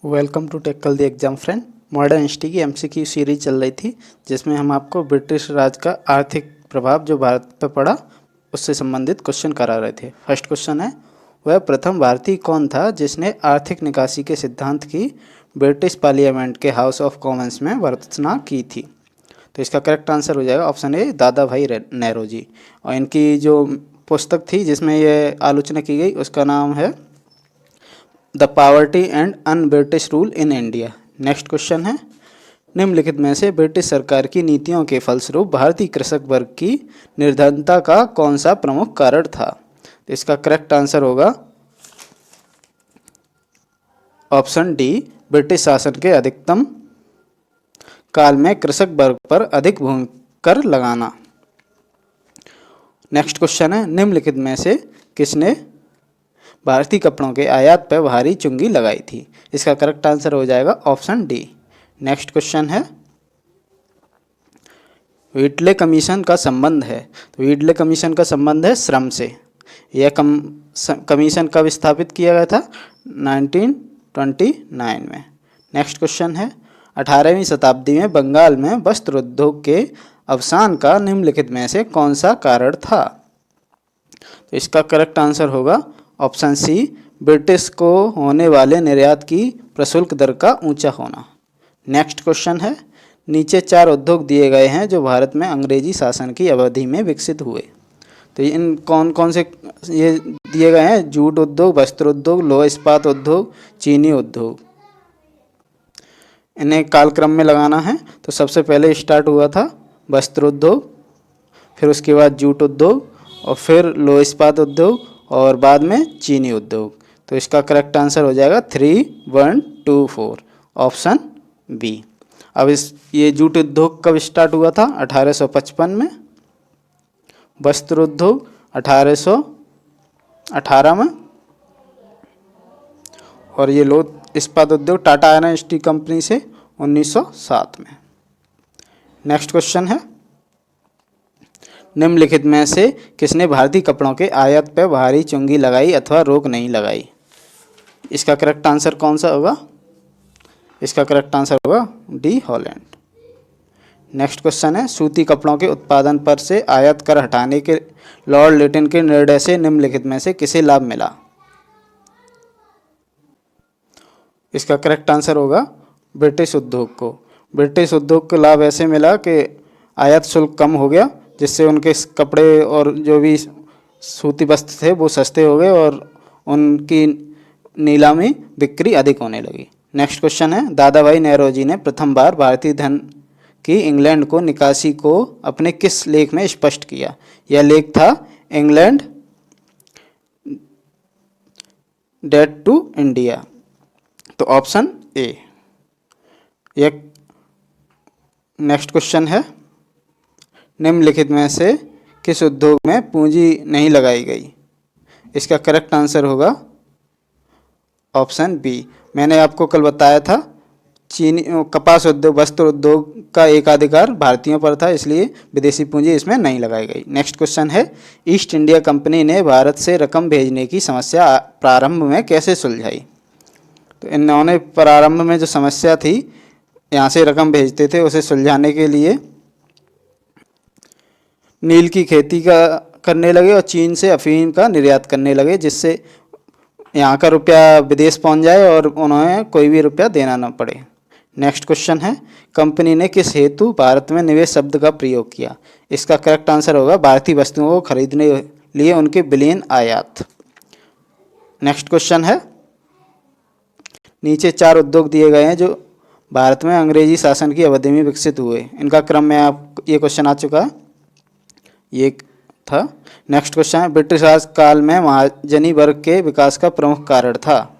Welcome to tackle the exam friend. Modern history की MCQ series चल रही थी जिसमें हम आपको ब्रिटिश राज का आर्थिक प्रभाव जो भारत पर पड़ा उससे संबंधित क्वेश्चन करा रहे थे। फर्स्ट क्वेश्चन है, वह प्रथम भारतीय कौन था जिसने आर्थिक निकासी के सिद्धांत की ब्रिटिश पार्लियामेंट के हाउस ऑफ कॉमन्स में वर्चना की थी? तो इसका करेक्ट आंसर हो जाएगा ऑप्शन ए, दादा भाई नेहरू जी। और इनकी जो पुस्तक थी जिसमें यह आलोचना की गई उसका नाम है the poverty and un British rule in India. Next question है, निम्नलिखित में से ब्रिटिश सरकार की नीतियों के फलस्वरूप भारतीय कृषक वर्ग की निर्धनता का कौन सा प्रमुख कारण था? तो इसका करेक्ट आंसर होगा ऑप्शन डी, ब्रिटिश शासन के अधिकतम काल में कृषक वर्ग पर अधिक भूमि कर लगाना। नेक्स्ट क्वेश्चन है, निम्नलिखित में से किसने भारतीय कपड़ों के आयात पर भारी चुंगी लगाई थी? इसका करेक्ट आंसर हो जाएगा ऑप्शन डी। नेक्स्ट क्वेश्चन है, व्हीटले कमीशन का संबंध है। तो व्हीटले कमीशन का संबंध है श्रम से। यह कमीशन कब स्थापित किया गया था? 1929 में। नेक्स्ट क्वेश्चन है, 18वीं शताब्दी में बंगाल में वस्त्र उद्योग के अवसान का निम्नलिखित में से कौन सा कारण था? तो इसका करेक्ट आंसर होगा ऑप्शन सी, ब्रिटिश को होने वाले निर्यात की प्रशुल्क दर का ऊंचा होना। नेक्स्ट क्वेश्चन है, नीचे 4 उद्योग दिए गए हैं जो भारत में अंग्रेजी शासन की अवधि में विकसित हुए। तो इन कौन कौन से ये दिए गए हैं? जूट उद्योग, वस्त्र उद्योग, लोह इस्पात उद्योग, चीनी उद्योग। इन्हें कालक्रम में लगाना है। तो सबसे पहले स्टार्ट हुआ था वस्त्र उद्योग, फिर उसके बाद जूट उद्योग और फिर लोह इस्पात उद्योग और बाद में चीनी उद्योग। तो इसका करेक्ट आंसर हो जाएगा 3124 ऑप्शन बी। अब ये जूट उद्योग कब स्टार्ट हुआ था? 1855 में। वस्त्र उद्योग 1818 में और ये लोह इस्पात उद्योग टाटा आयरन स्टील कंपनी से 1907 में। नेक्स्ट क्वेश्चन है, निम्नलिखित में से किसने भारतीय कपड़ों के आयात पर भारी चुंगी लगाई अथवा रोक नहीं लगाई? इसका करेक्ट आंसर कौन सा होगा? इसका करेक्ट आंसर होगा डी, हॉलैंड। नेक्स्ट क्वेश्चन है, सूती कपड़ों के उत्पादन पर से आयात कर हटाने के लॉर्ड लिटन के निर्णय से निम्नलिखित में से किसे लाभ मिला? इसका करेक्ट आंसर होगा ब्रिटिश उद्योग को। ब्रिटिश उद्योग को लाभ ऐसे मिला कि आयात शुल्क कम हो गया जिससे उनके कपड़े और जो भी सूती वस्त्र थे वो सस्ते हो गए और उनकी नीलामी बिक्री अधिक होने लगी। नेक्स्ट क्वेश्चन है, दादा भाई नेहरू जी ने प्रथम बार भारतीय धन की इंग्लैंड को निकासी को अपने किस लेख में स्पष्ट किया? यह लेख था इंग्लैंड डेट टू इंडिया। तो ऑप्शन ए। एक नेक्स्ट क्वेश्चन है, निम्नलिखित में से किस उद्योग में पूंजी नहीं लगाई गई? इसका करेक्ट आंसर होगा ऑप्शन बी। मैंने आपको कल बताया था चीनी कपास उद्योग, वस्त्र उद्योग का एकाधिकार भारतीयों पर था, इसलिए विदेशी पूंजी इसमें नहीं लगाई गई। नेक्स्ट क्वेश्चन है, ईस्ट इंडिया कंपनी ने भारत से रकम भेजने की समस्या प्रारंभ में कैसे सुलझाई? तो इन्होंने प्रारंभ में जो समस्या थी यहाँ से रकम भेजते थे उसे सुलझाने के लिए नील की खेती करने लगे और चीन से अफीम का निर्यात करने लगे जिससे यहाँ का रुपया विदेश पहुँच जाए और उन्हें कोई भी रुपया देना न पड़े। नेक्स्ट क्वेश्चन है, कंपनी ने किस हेतु भारत में निवेश शब्द का प्रयोग किया? इसका करेक्ट आंसर होगा भारतीय वस्तुओं को खरीदने लिए उनके विलयन आयात। नेक्स्ट क्वेश्चन है, नीचे 4 उद्योग दिए गए हैं जो भारत में अंग्रेजी शासन की अवधि में विकसित हुए। इनका क्रम में ये क्वेश्चन आ चुका है, ये था। नेक्स्ट क्वेश्चन है, ब्रिटिश राज काल में महाजनी वर्ग के विकास का प्रमुख कारण था?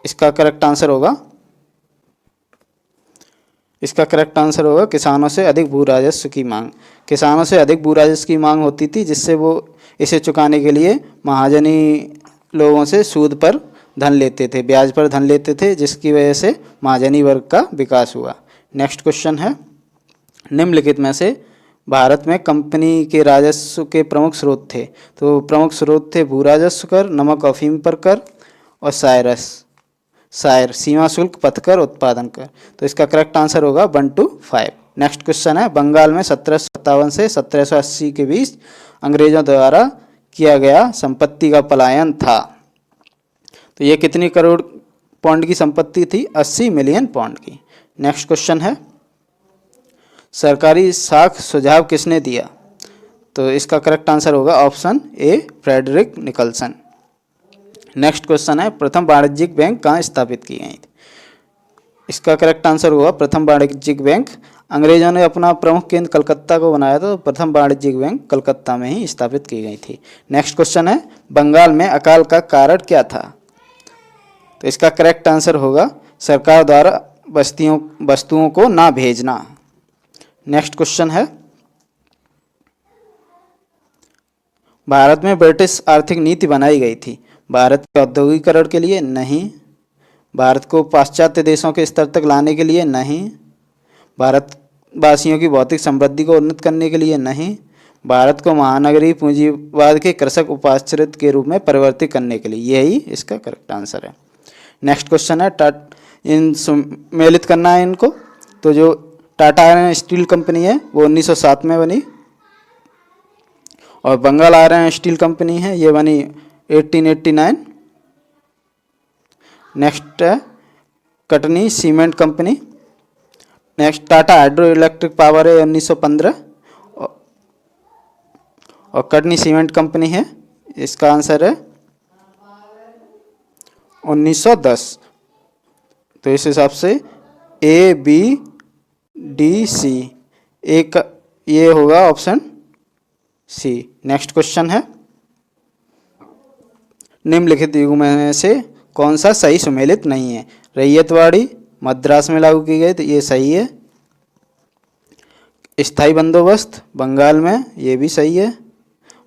इसका करेक्ट आंसर होगा किसानों से अधिक भू राजस्व की मांग। किसानों से अधिक भू राजस्व की मांग होती थी जिससे वो इसे चुकाने के लिए महाजनी लोगों से सूद पर धन लेते थे, ब्याज पर धन लेते थे, जिसकी वजह से महाजनी वर्ग का विकास हुआ। नेक्स्ट क्वेश्चन है, निम्नलिखित में से भारत में कंपनी के राजस्व के प्रमुख स्रोत थे? तो प्रमुख स्रोत थे भू राजस्व कर, नमक अफीम पर कर और साइरस। शायर, सीमा शुल्क, पथकर, उत्पादन कर। तो इसका करेक्ट आंसर होगा 1 to 5। नेक्स्ट क्वेश्चन है, बंगाल में 1757 से 1780 के बीच अंग्रेजों द्वारा किया गया संपत्ति का पलायन था। तो ये कितनी करोड़ पौंड की संपत्ति थी? 80 मिलियन पौंड की। नेक्स्ट क्वेश्चन है, सरकारी साख सुझाव किसने दिया? तो इसका करेक्ट आंसर होगा option A, Frederick Nicholson. Next question है, प्रथम वाणिज्यिक बैंक कहाँ स्थापित की गई थी? इसका करेक्ट आंसर होगा प्रथम वाणिज्यिक बैंक, अंग्रेजों ने अपना प्रमुख केंद्र कलकत्ता को बनाया था, तो प्रथम वाणिज्यिक बैंक कलकत्ता में ही स्थापित की गई थी। नेक्स्ट क्वेश्चन है, बंगाल में अकाल का कारण क्या था? तो इसका करेक्ट आंसर होगा सरकार द्वारा वस्तुओं को ना भेजना। नेक्स्ट क्वेश्चन है, भारत में ब्रिटिश आर्थिक नीति बनाई गई थी, भारत के औद्योगिकरण के लिए? नहीं। भारत को पाश्चात्य देशों के स्तर तक लाने के लिए? नहीं। भारतवासियों की भौतिक समृद्धि को उन्नत करने के लिए? नहीं। भारत को महानगरीय पूंजीवाद के कृषक उपाश्रित के रूप में परिवर्तित करने के लिए? यही इसका करेक्ट आंसर है। नेक्स्ट क्वेश्चन है, इन सम्मिलित करना है इनको। तो जो टाटा आयरन स्टील कंपनी है वो 1907 में बनी, और बंगाल आयरन स्टील कंपनी है ये बनी 1889। नेक्स्ट है Katni cement company. Next Tata hydro electric power है 1915, और कटनी सीमेंट कंपनी है, इसका आंसर है 1910। तो इस हिसाब से ए, बी, डी, सी, एक ये होगा ऑप्शन सी। नेक्स्ट क्वेश्चन है, निम्नलिखित युग में से कौन सा सही सुमेलित नहीं है? रैयतवाड़ी मद्रास में लागू की गई, तो ये सही है। स्थायी बंदोबस्त बंगाल में, ये भी सही है।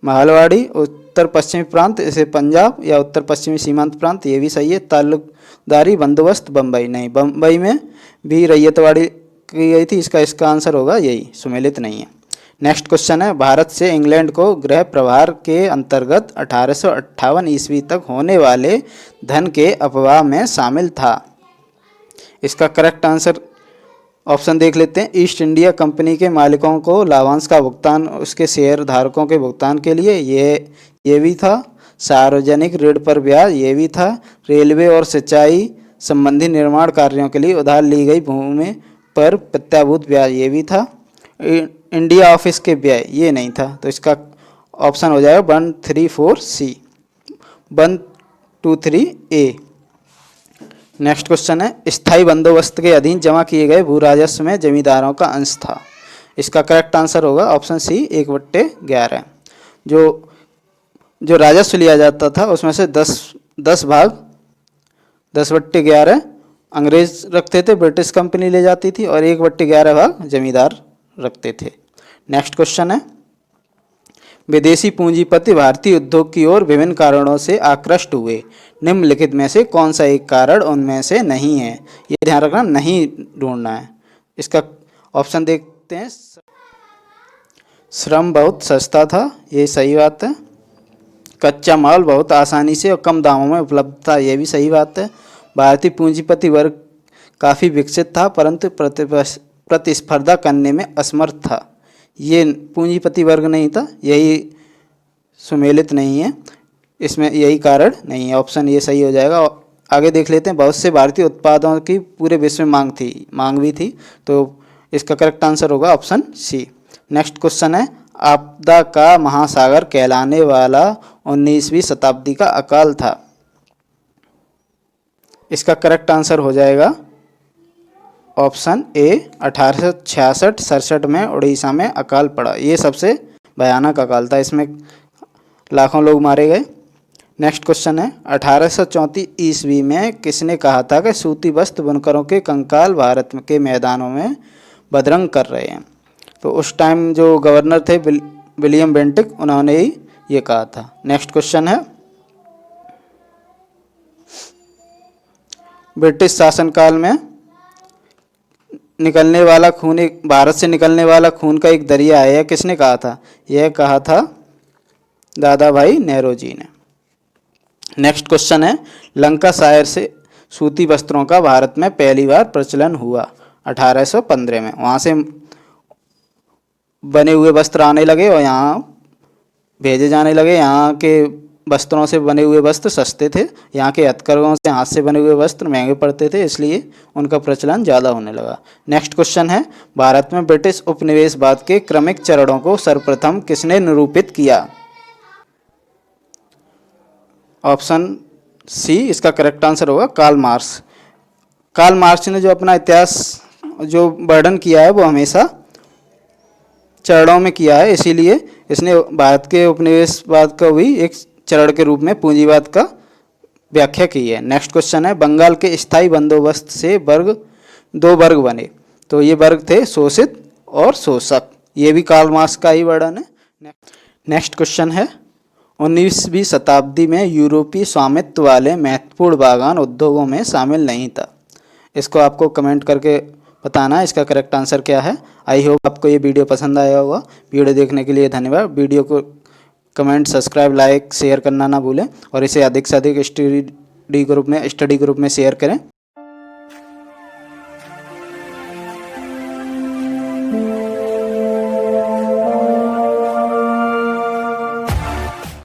महलवाड़ी उत्तर पश्चिमी प्रांत, इसे पंजाब या उत्तर पश्चिमी सीमांत प्रांत, ये भी सही है। ताल्लुकदारी बंदोबस्त बम्बई, नहीं, बम्बई में भी रैयतवाड़ी की गई थी, इसका आंसर होगा यही, सुमेलित नहीं है। नेक्स्ट क्वेश्चन है, भारत से इंग्लैंड को गृह प्रभार के अंतर्गत 1858 ईस्वी तक होने वाले धन के अपवाह में शामिल था। इसका करेक्ट आंसर ऑप्शन देख लेते हैं। ईस्ट इंडिया कंपनी के मालिकों को लाभांश का भुगतान उसके शेयर धारकों के भुगतान के लिए, ये भी था। सार्वजनिक ऋण पर ब्याज, ये भी था। रेलवे और सिंचाई संबंधी निर्माण कार्यों के लिए उधार ली गई भूमि पर प्रत्याभूत ब्याज, ये भी था। इंडिया ऑफिस के व्यय, ये नहीं था। तो इसका ऑप्शन हो जाएगा 134 सी, 123 ए। नेक्स्ट क्वेश्चन है, स्थायी बंदोबस्त के अधीन जमा किए गए भू राजस्व में जमींदारों का अंश था। इसका करेक्ट आंसर होगा ऑप्शन सी, 1/11। जो राजस्व लिया जाता था उसमें से 10 भाग 10/11 अंग्रेज रखते थे, ब्रिटिश कंपनी ले जाती थी, और 1/11 भाग जमींदार रखते थे। नेक्स्ट क्वेश्चन है, विदेशी पूंजीपति भारतीय उद्योग की ओर विभिन्न कारणों से आकृष्ट हुए, निम्नलिखित में से कौन सा एक कारण उनमें से नहीं है? ये ध्यान रखना, नहीं ढूंढना है। इसका ऑप्शन देखते हैं। श्रम बहुत सस्ता था, ये सही बात है। कच्चा माल बहुत आसानी से और कम दामों में उपलब्ध था, ये भी सही बात है। भारतीय पूंजीपति वर्ग काफ़ी विकसित था परंतु प्रतिस्पर्धा करने में असमर्थ था, ये पूंजीपति वर्ग नहीं था, यही सुमेलित नहीं है, इसमें यही कारण नहीं है। ऑप्शन ये सही हो जाएगा। आगे देख लेते हैं, बहुत से भारतीय उत्पादों की पूरे विश्व में मांग भी थी, तो इसका करेक्ट आंसर होगा ऑप्शन सी। नेक्स्ट क्वेश्चन है, आपदा का महासागर कहलाने वाला 19वीं शताब्दी का अकाल था। इसका करेक्ट आंसर हो जाएगा ऑप्शन ए, 1866-67 में उड़ीसा में अकाल पड़ा। ये सबसे भयानक अकाल था, इसमें लाखों लोग मारे गए। नेक्स्ट क्वेश्चन है, 1834 ईस्वी में किसने कहा था कि सूती वस्त्र बुनकरों के कंकाल भारत के मैदानों में बदरंग कर रहे हैं? तो उस टाइम जो गवर्नर थे विलियम बेंटिक, उन्होंने ही ये कहा था। नेक्स्ट क्वेश्चन है, ब्रिटिश शासनकाल में निकलने वाला खून, एक भारत से निकलने वाला खून का एक दरिया है, यह किसने कहा था? यह कहा था दादा भाई नेहरू जी ने। नेक्स्ट क्वेश्चन है, लंकाशायर से सूती वस्त्रों का भारत में पहली बार प्रचलन हुआ? 1815 में। वहाँ से बने हुए वस्त्र आने लगे और यहाँ भेजे जाने लगे। यहाँ के वस्त्रों से बने हुए वस्त्र सस्ते थे, यहाँ के हथकरघों से हाथ से बने हुए वस्त्र महंगे पड़ते थे, इसलिए उनका प्रचलन ज़्यादा होने लगा। नेक्स्ट क्वेश्चन है, भारत में ब्रिटिश उपनिवेशवाद के क्रमिक चरणों को सर्वप्रथम किसने निरूपित किया? ऑप्शन सी इसका करेक्ट आंसर होगा कार्ल मार्क्स। कार्ल मार्क्स ने जो अपना इतिहास जो वर्णन किया है वो हमेशा चरणों में किया है, इसीलिए इसने भारत के उपनिवेशवाद का भी एक चरण के रूप में पूंजीवाद का व्याख्या की है। नेक्स्ट क्वेश्चन है, बंगाल के स्थायी बंदोबस्त से दो वर्ग बने, तो ये वर्ग थे शोषित और शोषक। ये भी कार्ल मार्क्स का ही वर्णन है। नेक्स्ट क्वेश्चन है, 19वीं शताब्दी में यूरोपीय स्वामित्व वाले महत्वपूर्ण बागान उद्योगों में शामिल नहीं था। इसको आपको कमेंट करके बताना है इसका करेक्ट आंसर क्या है। आई होप आपको ये वीडियो पसंद आया होगा। वीडियो देखने के लिए धन्यवाद। वीडियो को कमेंट, सब्सक्राइब, लाइक, शेयर करना ना भूलें और इसे अधिक से अधिक स्टडी ग्रुप में शेयर करें।